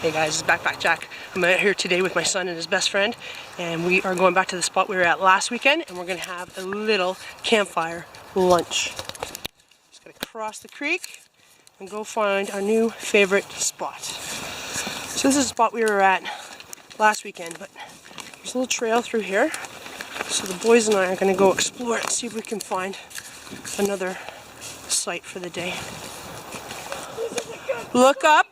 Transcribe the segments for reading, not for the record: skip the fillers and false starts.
Hey guys, it's Backpack Jack. I'm out here today with my son and his best friend, and we are going back to the spot we were at last weekend, and we're going to have a little campfire lunch. Just going to cross the creek and go find our new favorite spot. So this is the spot we were at last weekend, but there's a little trail through here. So the boys and I are going to go explore it and see if we can find another site for the day. Look up.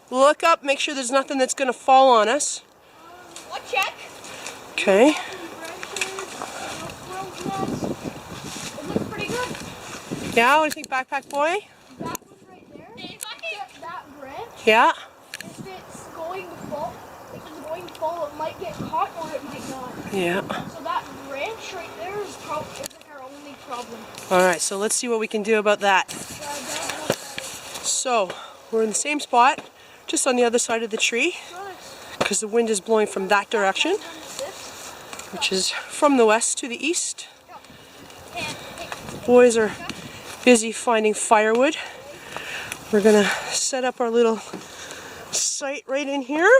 Look up, make sure there's nothing that's going to fall on us. I'll check. Okay. It looks pretty good. Yeah, what do you think, Backpack Boy? That one right there. If I get that branch, Yeah. if it's going to fall, it might get caught or it might not. Yeah. So that branch right there is like our only problem. Alright, so let's see what we can do about that. So, we're in the same spot, just on the other side of the tree, because the wind is blowing from that direction, which is from the west to the east. The boys are busy finding firewood. We're going to set up our little site right in here.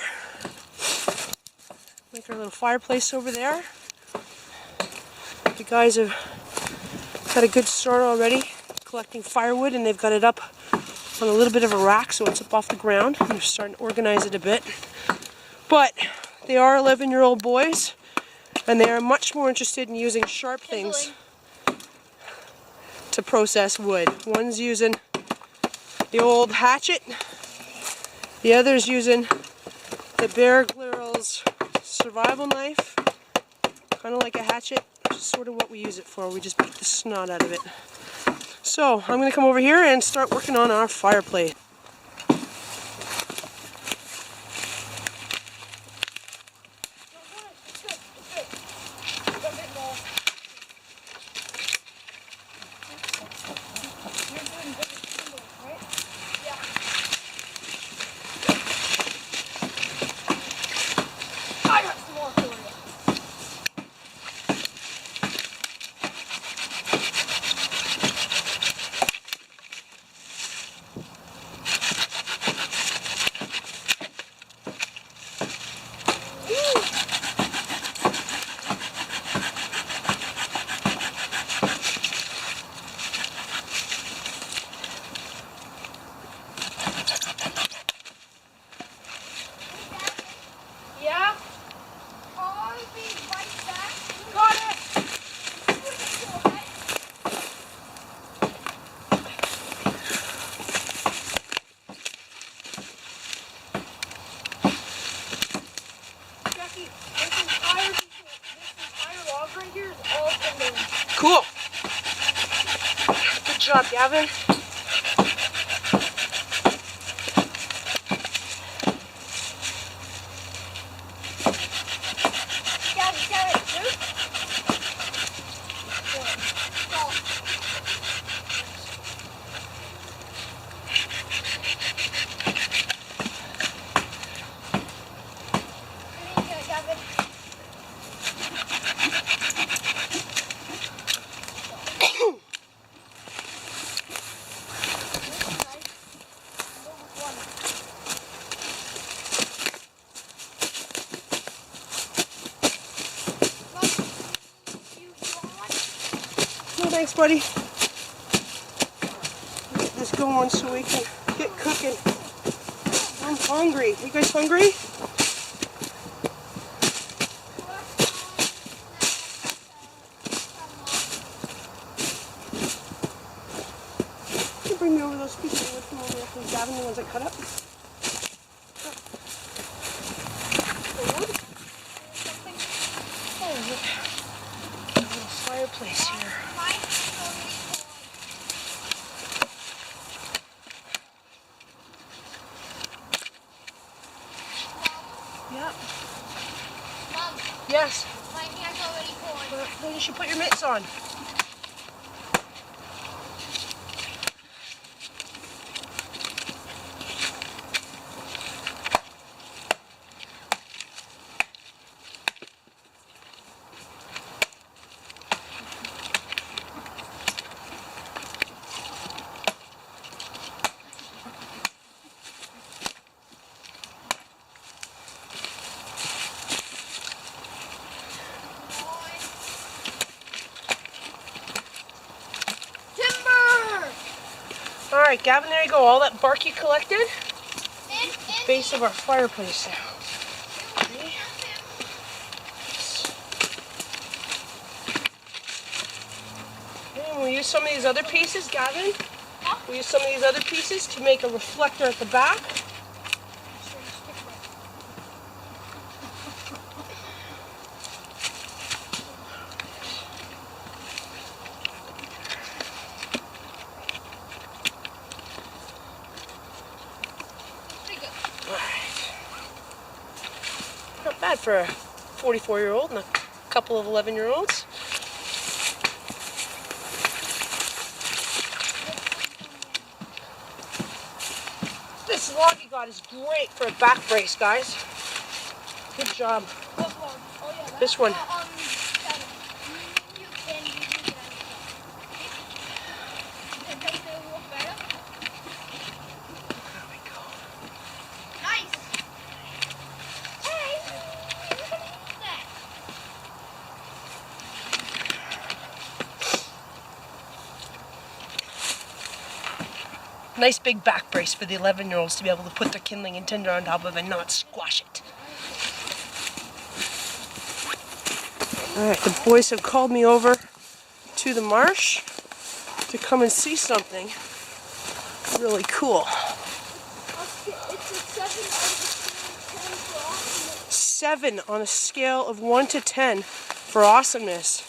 Make our little fireplace over there. The guys have had a good start already collecting firewood, and they've got it up on a little bit of a rack so it's up off the ground. They're starting to organize it a bit. But they are 11-year-old boys, and they are much more interested in using sharp things to process wood. One's using the old hatchet, the other's using the Bear Grylls survival knife, kind of like a hatchet, which is sort of what we use it for. We just beat the snot out of it. So, I'm going to come over here and start working on our fireplace. Cool. Good job, Gavin. Thanks, buddy. Get this going so we can get cooking. I'm hungry. You guys hungry? Can you bring me over those pieces of wood from over there from Gavin, the ones I cut up? Oh, look. A little fireplace here. Yeah. Mom. Yes. My hand's already cold. Then you should put your mitts on. Alright, Gavin, there you go. All that bark you collected. Base of our fireplace now. Okay. And we'll use some of these other pieces, Gavin. We'll use some of these other pieces to make a reflector at the back. Not bad for a 44-year-old and a couple of 11-year-olds. This log you got is great for a back brace, guys. Good job. This one. Nice big back brace for the 11-year-olds to be able to put their kindling and tinder on top of and not squash it. Alright, the boys have called me over to the marsh to come and see something really cool. It's a 7 on a scale of 1 to 10 for awesomeness.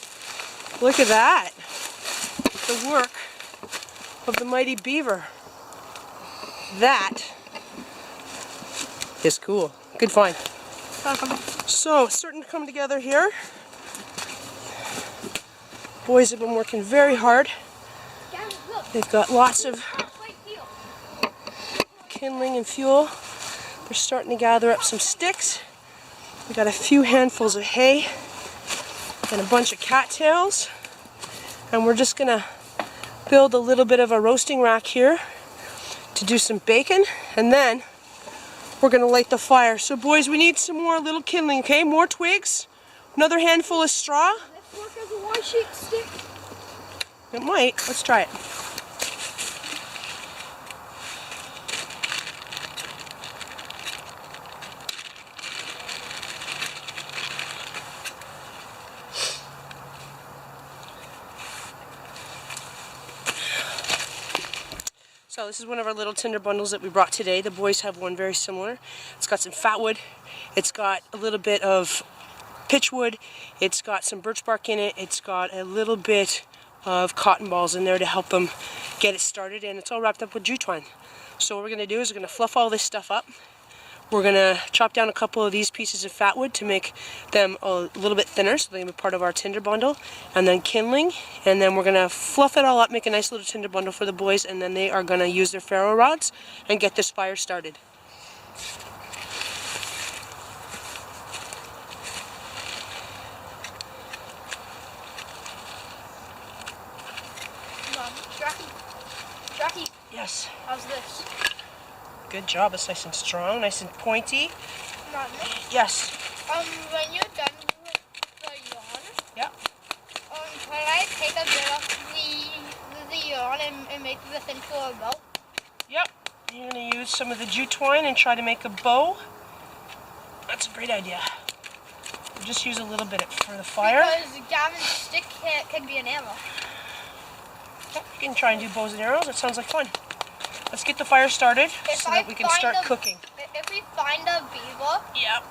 Look at that. The work of the mighty beaver. That is cool. Good find. So, it's starting to come together here. Boys have been working very hard. They've got lots of kindling and fuel. They're starting to gather up some sticks. We got a few handfuls of hay and a bunch of cattails. And we're just gonna build a little bit of a roasting rack here to do some bacon, and then we're gonna light the fire. So boys, we need some more little kindling, okay? More twigs, another handful of straw. This work as a washi stick. It might. Let's try it. So this is one of our little tinder bundles that we brought today. The boys have one very similar. It's got some fat wood. It's got a little bit of pitch wood. It's got some birch bark in it. It's got a little bit of cotton balls in there to help them get it started. And it's all wrapped up with jute twine. So what we're going to do is we're going to fluff all this stuff up. We're going to chop down a couple of these pieces of fat wood to make them a little bit thinner so they can be part of our tinder bundle. And then kindling. And then we're going to fluff it all up, make a nice little tinder bundle for the boys. And then they are going to use their ferro rods and get this fire started. Jackie, Yes. how's this? Good job. It's nice and strong, nice and pointy. Yes. When you're done with the yarn, Yeah. can I take a bit of the yarn and make this into a bow? Yep. You're going to use some of the jute twine and try to make a bow. That's a great idea. We'll just use a little bit for the fire. Because Gavin's stick can be an arrow. Yep, you can try and do bows and arrows. That sounds like fun. Let's get the fire started so that we can start cooking. If we find a beaver, Yep.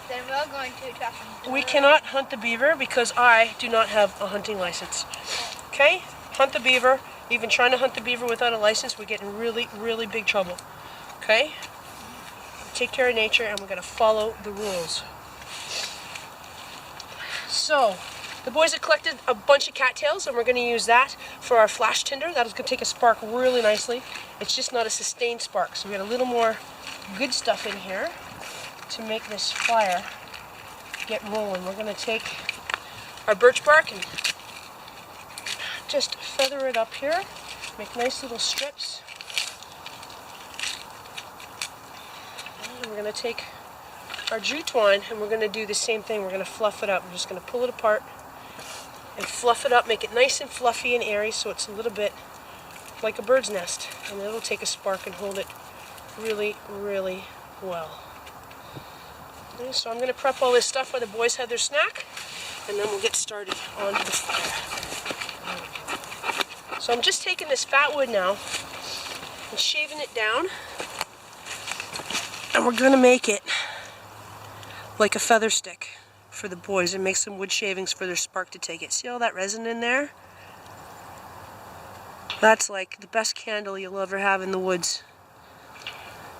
then we're going to trap him. We cannot hunt the beaver because I do not have a hunting license. Okay? Hunt the beaver. Even trying to hunt the beaver without a license, we get in really, really big trouble. Okay? Take care of nature and we're going to follow the rules. So, the boys have collected a bunch of cattails and we're going to use that for our flash tinder. That is going to take a spark really nicely. It's just not a sustained spark. So we got a little more good stuff in here to make this fire get rolling. We're going to take our birch bark and just feather it up here. Make nice little strips. And we're going to take our jute twine and we're going to do the same thing. We're going to fluff it up. We're just going to pull it apart and fluff it up, make it nice and fluffy and airy so it's a little bit like a bird's nest, and it'll take a spark and hold it really, really well. Okay, so I'm going to prep all this stuff while the boys have their snack, and then we'll get started on the fire. So I'm just taking this fat wood now and shaving it down, and we're going to make it like a feather stick for the boys and make some wood shavings for their spark to take it. See all that resin in there? That's like the best candle you'll ever have in the woods.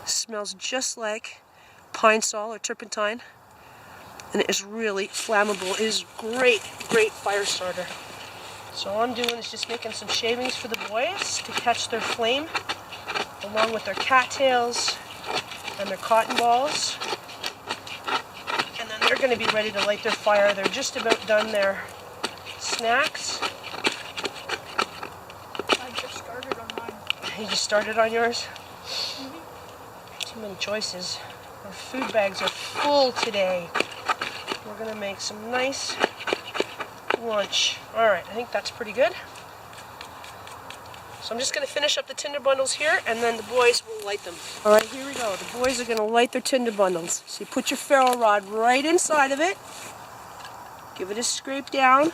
It smells just like pine sol or turpentine, and it is really flammable. It is great, great fire starter. So all I'm doing is just making some shavings for the boys to catch their flame, along with their cattails and their cotton balls. And then they're going to be ready to light their fire. They're just about done their snacks. I just started on mine. You just started on yours? Too many choices. Our food bags are full today. We're going to make some nice lunch. Alright, I think that's pretty good. So I'm just going to finish up the tinder bundles here, and then the boys will light them. Alright, here we go. The boys are going to light their tinder bundles. So you put your ferro rod right inside of it. Give it a scrape down.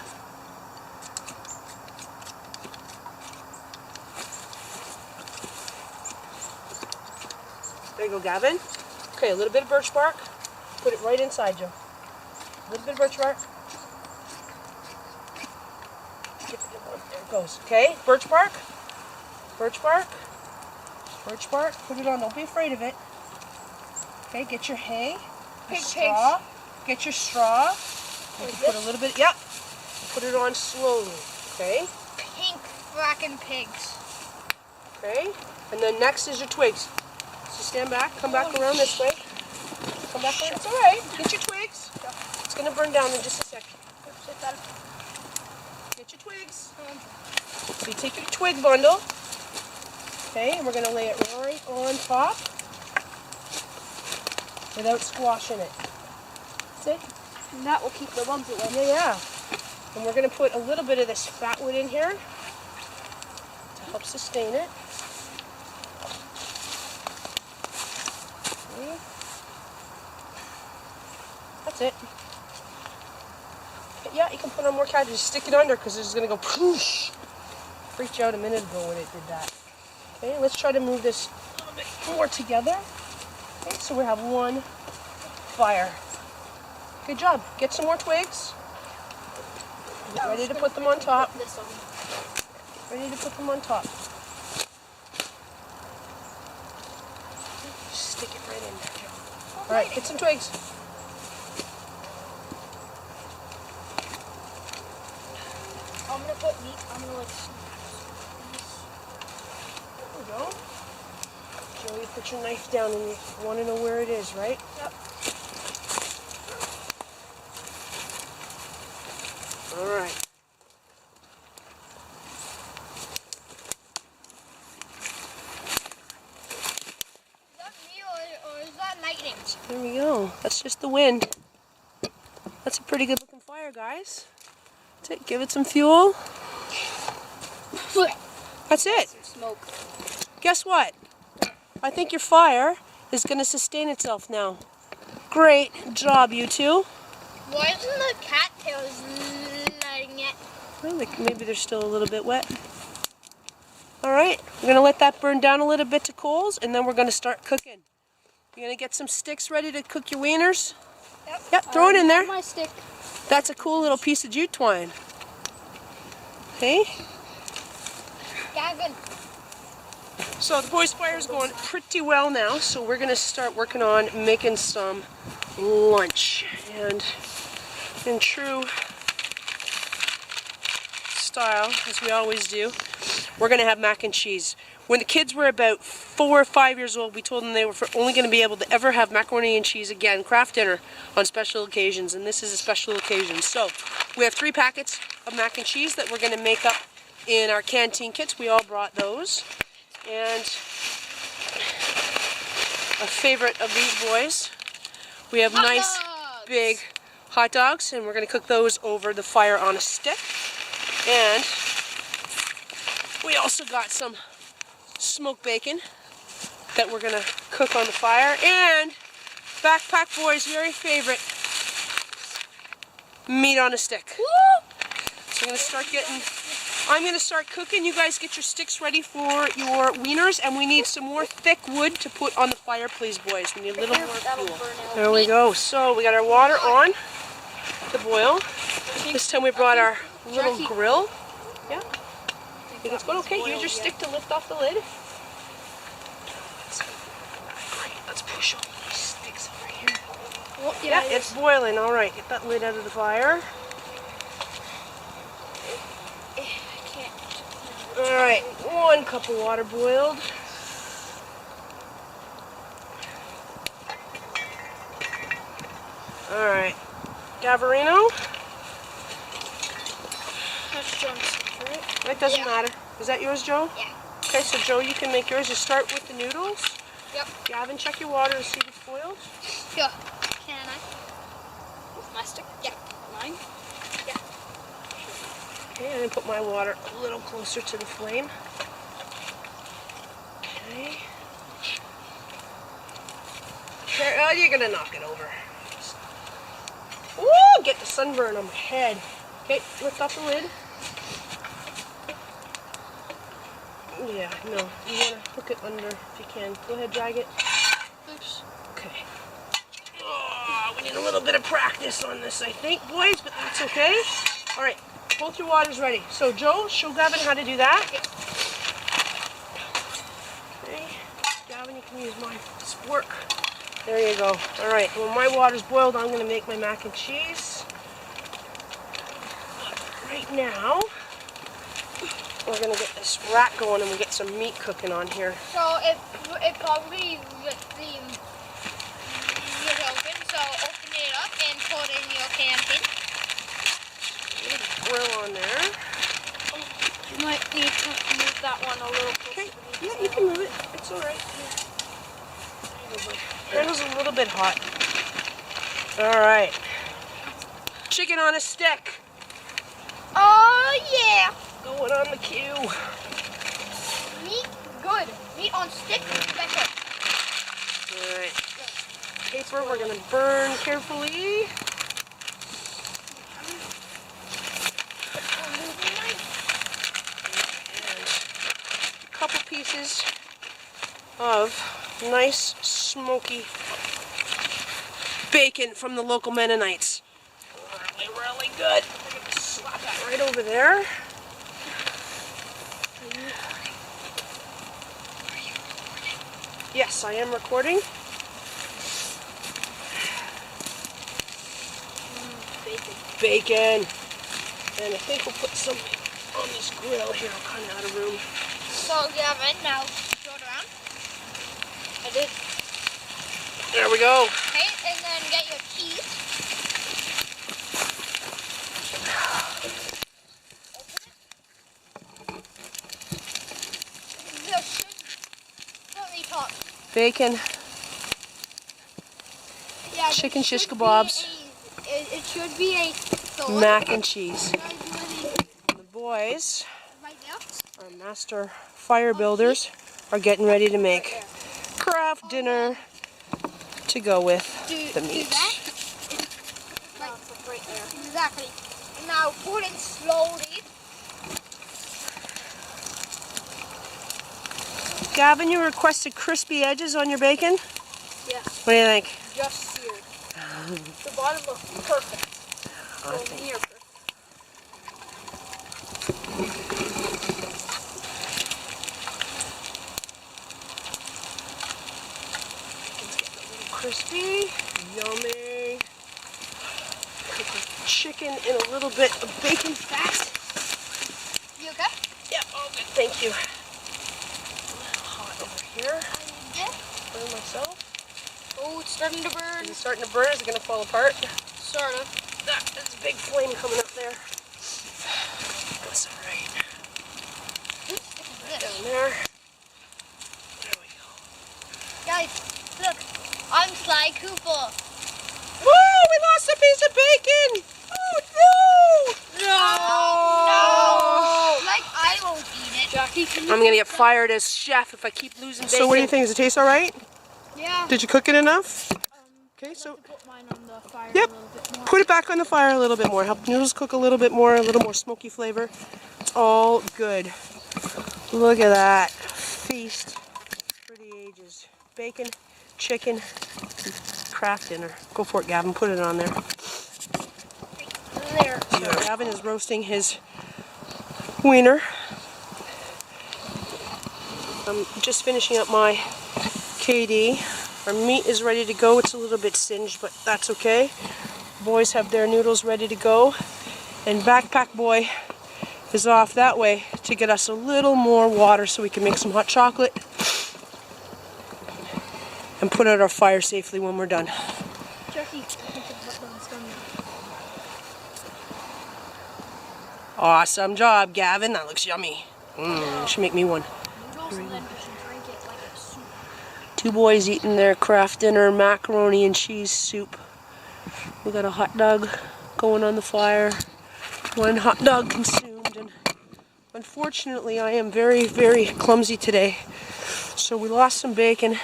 There you go, Gavin. Okay, a little bit of birch bark. Put it right inside you. A little bit of birch bark. There it goes. Okay, birch bark. Birch bark. Birch bark. Put it on. Don't be afraid of it. Okay, get your hay. Your straw. Get your straw. You can put a little bit. Yep. Put it on slowly. Okay. Pink frackin' pigs. Okay. And then next is your twigs. So stand back. Come back around this way. Come back around. It's all right. Get your twigs. It's going to burn down in just a second. Get your twigs. So you take your twig bundle. Okay, and we're going to lay it right on top without squashing it. See? And that will keep the bugs away. Yeah, yeah. And we're going to put a little bit of this fat wood in here to help sustain it. Okay. That's it. But yeah, you can put on more cabbage. Just stick it under because it's going to go poosh. Freaked you out a minute ago when it did that. Okay, let's try to move this a little bit more together. Okay, so we have one fire. Good job. Get some more twigs. Get ready to put them on top. Ready to put them on top. Just stick it right in there, Joe. Alright, get some twigs. I'm gonna put meat. I'm gonna like. There we go. Joe, you put your knife down and you want to know where it is, right? Yep. Alright. Is that me or is that lightning? There we go. That's just the wind. That's a pretty good looking fire, guys. That's it. Give it some fuel. That's it. Smoke. Guess what? I think your fire is going to sustain itself now. Great job, you two. Why isn't the cattails lighting it? Well, maybe they're still a little bit wet. Alright, we're going to let that burn down a little bit to coals, and then we're going to start cooking. You're going to get some sticks ready to cook your wieners? Yep, throw it in there. My stick. That's a cool little piece of jute twine. Okay? Gavin. So the boys' fire is going pretty well now, so we're going to start working on making some lunch. And in true style, as we always do, we're going to have mac and cheese. When the kids were about 4 or 5 years old, we told them they were only going to be able to ever have macaroni and cheese again, craft dinner, on special occasions, and this is a special occasion. So we have 3 packets of mac and cheese that we're going to make up in our canteen kits. We all brought those. And a favorite of these boys, we have nice big hot dogs, and we're going to cook those over the fire on a stick. And we also got some smoked bacon that we're gonna cook on the fire, and Backpack Boy's very favorite, meat on a stick. So I'm gonna start cooking. You guys get your sticks ready for your wieners, and we need some more thick wood to put on the fire, please, boys. We need a little more fuel. There we go. So we got our water on to boil. This time we brought our little grill. Yeah. Think it's going okay? Use your stick to lift off the lid. Great. Let's push all these sticks over here. Oh, Yeah, it's boiling. All right, get that lid out of the fire. All right, 1 cup of water boiled. All right, Gavarino. That's John's, right? It doesn't matter. Is that yours, Joe? Yeah. Okay, so Joe, you can make yours. Just start with the noodles. Yep. Gavin, check your water to see if it's boiled. Yeah. Can I? With my stick? Yeah. Mine? Yeah. Okay, I'm gonna put my water a little closer to the flame. Okay. Okay, oh, you're gonna knock it over. Ooh, get the sunburn on my head. Okay, lift off the lid. Yeah, no, you wanna hook it under if you can. Go ahead, drag it. Oops. Okay. Oh, we need a little bit of practice on this, I think, boys, but that's okay. All right, both your water's ready. So, Joe, show Gavin how to do that. Okay. Gavin, you can use my spork. There you go. All right, when my water's boiled, I'm gonna make my mac and cheese. Right now, we're gonna get this rack going and we'll get some meat cooking on here. So it probably with the lid open, so open it up and put in your camping. Grill on there. You might need to move that one a little closer. Okay, yeah, you can move it. It's all right. Handle's a little bit hot. All right. Chicken on a stick. Oh yeah! Going on the queue. Meat, good. Meat on stick, better. All right. Paper we're gonna burn carefully. And a couple pieces of nice smoky bacon from the local Mennonites. Really, really good. I'm gonna slap that right over there. Yes, I am recording. Bacon. And I think we'll put some on this grill here. I'm kind of out of room. So Gavin, now throw it around. I did. There we go. Okay, and then get your cheese. Open it. This should not be hot. Bacon. Yeah, Chicken shish kebabs. It should be a salad. Mac and cheese. The boys, Right now? our master fire builders, are getting ready to make craft dinner to go with the meat. Right there. Exactly. Now put it slowly. Gavin, you requested crispy edges on your bacon? Yeah. What do you think? Just seared. The bottom looks perfect. I think. Near perfect. Crispy, yummy. Cook the chicken in a little bit of bacon fat. You okay? Yeah, all good, thank you. A little hot over here. Yeah. Burn myself. Oh, it's starting to burn. Is it starting to burn? Is it going to fall apart? Sort of. There's a big flame coming up there. That's all right. Down there. There we go. Guys, look. I'm Sly Cooper. Woo! We lost a piece of bacon! Oh no! No! Like I won't eat it. Jackie, I'm gonna get fired as chef if I keep losing bacon. So what do you think? Does it taste all right? Yeah. Did you cook it enough? Okay, so Put mine on the fire yep, a little bit more. put it back on the fire a little bit more. Help noodles cook a little bit more, a little more smoky flavor. It's all good. Look at that feast for the ages. Bacon, chicken, craft dinner. Go for it, Gavin. Put it on there. There. So Gavin is roasting his wiener. I'm just finishing up my KD. Our meat is ready to go. It's a little bit singed, but that's okay. Boys have their noodles ready to go. And Backpack Boy is off that way to get us a little more water so we can make some hot chocolate and put out our fire safely when we're done. Awesome job, Gavin. That looks yummy. Should make me one. Two boys eating their craft dinner, macaroni and cheese soup. We got a hot dog going on the fire. One hot dog consumed, and unfortunately I am very, very clumsy today. So we lost some bacon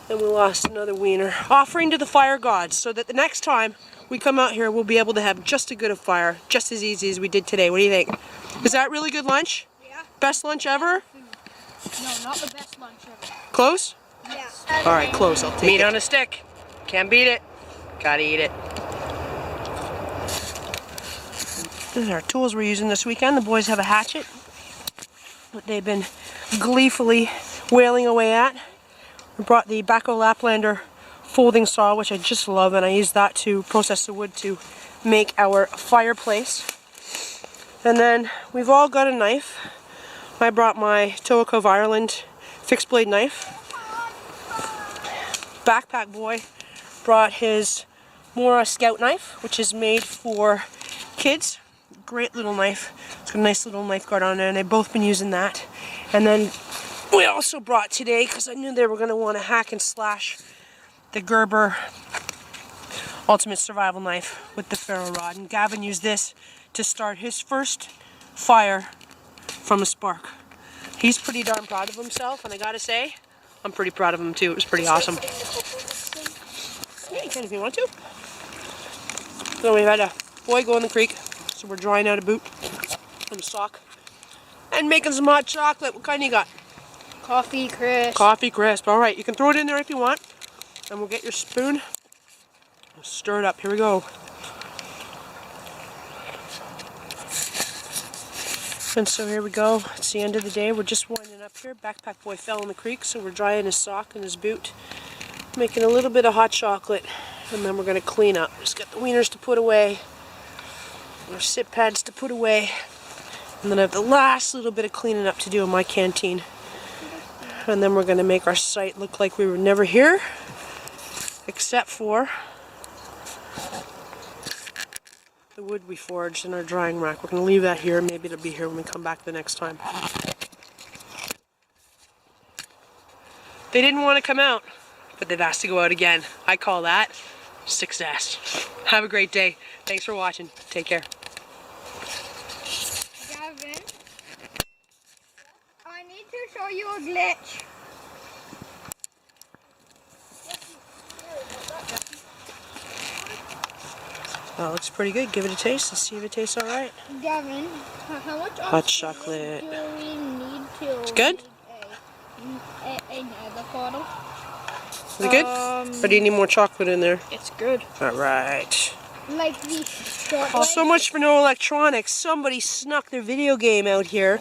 and we lost another wiener. Offering to the fire gods so that the next time we come out here we'll be able to have just as good a fire, just as easy as we did today. What do you think? Is that really good lunch? Yeah. Best lunch ever? No, not the best lunch ever. Close? Yeah. Alright, close. I'll take meat on a stick. Can't beat it. Gotta eat it. These are our tools we're using this weekend. The boys have a hatchet that they've been gleefully wailing away at. We brought the Bacco Laplander folding saw, which I just love, and I use that to process the wood to make our fireplace. And then we've all got a knife. I brought my Toaco of Ireland fixed blade knife. Backpack Boy brought his Mora Scout knife, which is made for kids. Great little knife. It's got a nice little knife guard on there, and they've both been using that. And then we also brought today, because I knew they were going to want to hack and slash, the Gerber Ultimate Survival Knife with the ferro rod. And Gavin used this to start his first fire from a spark. He's pretty darn proud of himself, and I gotta say, I'm pretty proud of him too. It was pretty awesome. Yeah, you can if you want to. So we've had a boy go in the creek, so we're drying out a boot and a sock and making some hot chocolate. What kind you got? Coffee crisp. Coffee crisp. All right, you can throw it in there if you want, and we'll get your spoon. We'll stir it up. Here we go. And so here we go. It's the end of the day. We're just winding up here. Backpack Boy fell in the creek, so we're drying his sock and his boot, making a little bit of hot chocolate, and then we're going to clean up. Just got the wieners to put away, our sit pads to put away, and then I have the last little bit of cleaning up to do in my canteen. And then we're going to make our site look like we were never here, except for the wood we foraged in our drying rack. We're going to leave that here. Maybe it'll be here when we come back the next time. They didn't want to come out, but they've asked to go out again. I call that success. Have a great day. Thanks for watching. Take care. Gavin, I need to show you a glitch. That looks pretty good. Give it a taste and see if it tastes alright. Gavin, how much hot chocolate do we need to It's good? another bottle? Is it good? Or do you need more chocolate in there? It's good. Alright. Like the short Oh, so much for no electronics. Somebody snuck their video game out here.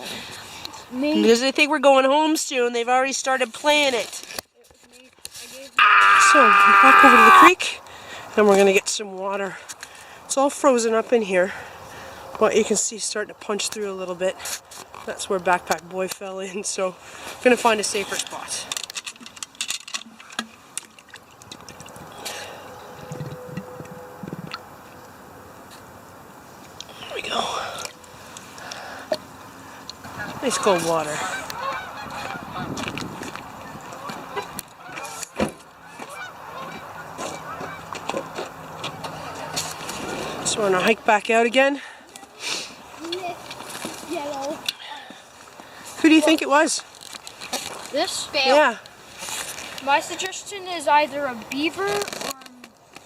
Me. Because they think we're going home soon. They've already started playing it. So, we're back over to the creek, and we're going to get some water. It's all frozen up in here, but you can see it's starting to punch through a little bit. That's where Backpack Boy fell in, so I'm going to find a safer spot. There we go. Nice cold water. So we're going to hike back out again. yellow. Who do you you think it was? This? Fail. Yeah. My suggestion is either a beaver or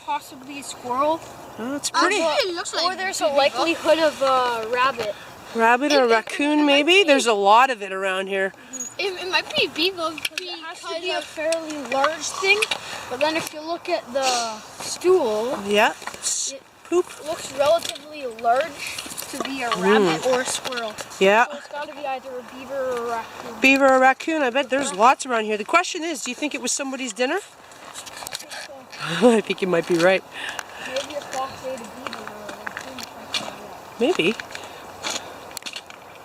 possibly a squirrel. Oh, it's pretty. It looks like Or there's a likelihood of a rabbit. Rabbit or raccoon, maybe? There's a lot of it around here. It might be beagle It has to be a fairly large thing, but then if you look at the stool, Yeah. Poop. it looks relatively large to be a rabbit or a squirrel. Yeah. So it's got to be either a beaver or a raccoon. Beaver or raccoon, I bet there's lots around here. The question is, do you think it was somebody's dinner? I think you might be right. Maybe a fox ate a beaver or a raccoon. Maybe.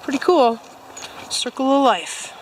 Pretty cool. Circle of life.